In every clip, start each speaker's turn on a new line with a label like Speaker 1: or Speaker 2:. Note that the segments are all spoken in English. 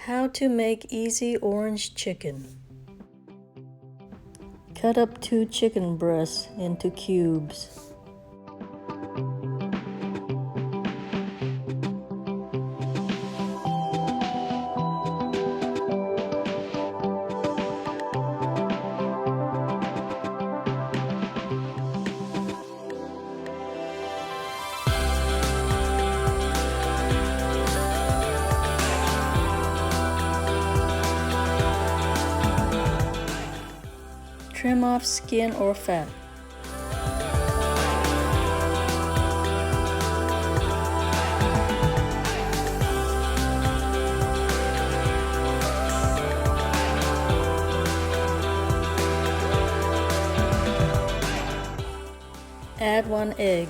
Speaker 1: How to make easy orange chicken. Cut up 2 chicken breasts into cubes. Trim off skin or fat. Add 1 egg.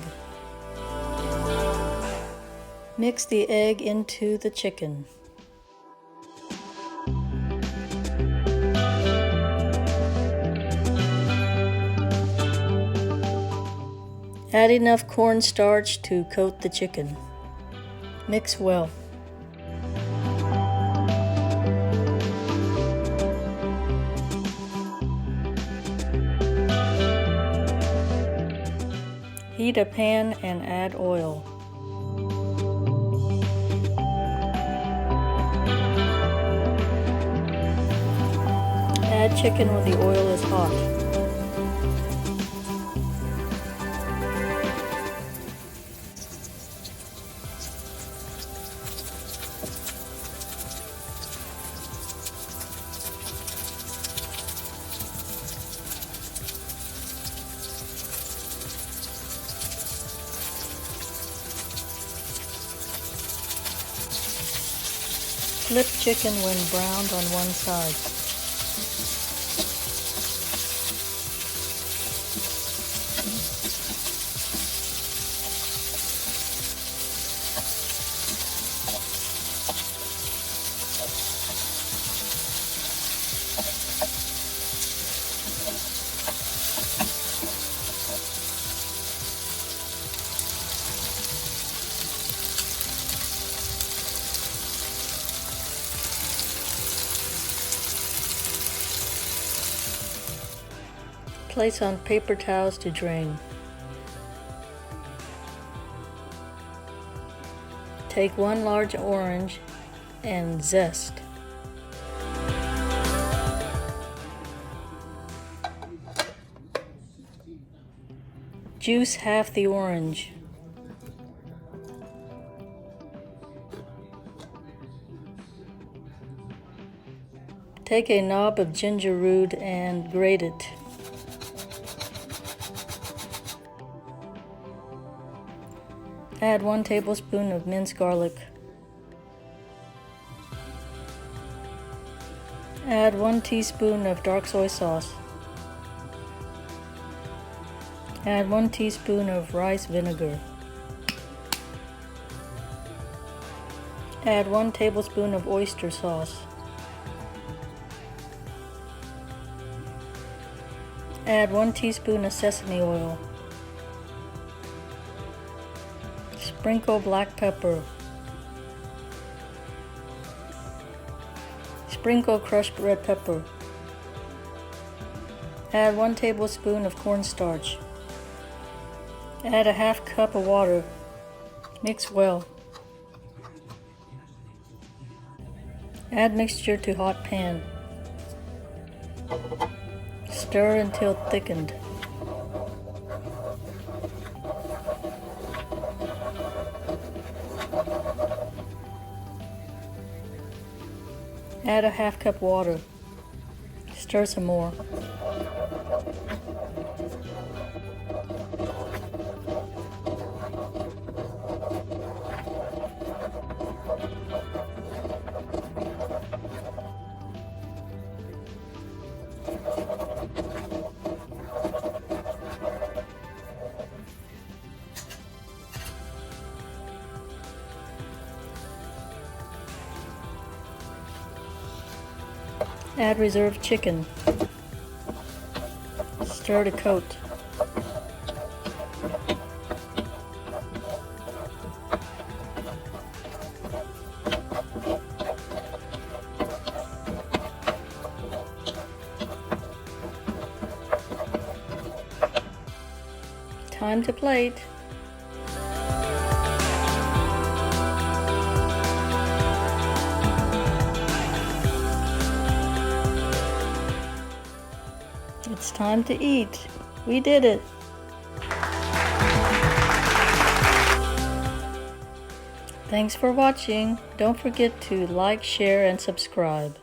Speaker 1: Mix the egg into the chicken. Add enough cornstarch to coat the chicken. Mix well. Heat a pan and add oil. Add chicken when the oil is hot. Flip chicken when browned on one side. Place on paper towels to drain. Take 1 large orange and zest. Juice half the orange. Take a knob of ginger root and grate it. Add 1 tablespoon of minced garlic. Add 1 teaspoon of dark soy sauce. Add 1 teaspoon of rice vinegar. Add 1 tablespoon of oyster sauce. Add 1 teaspoon of sesame oil. Sprinkle black pepper. Sprinkle crushed red pepper. Add 1 tablespoon of cornstarch. Add a half cup of water. Mix well. Add mixture to hot pan. Stir until thickened. Add a half cup water. Stir some more. Add reserved chicken. Stir to coat. Time to plate. It's time to eat. We did it. Thanks for watching. Don't forget to like, share, and subscribe.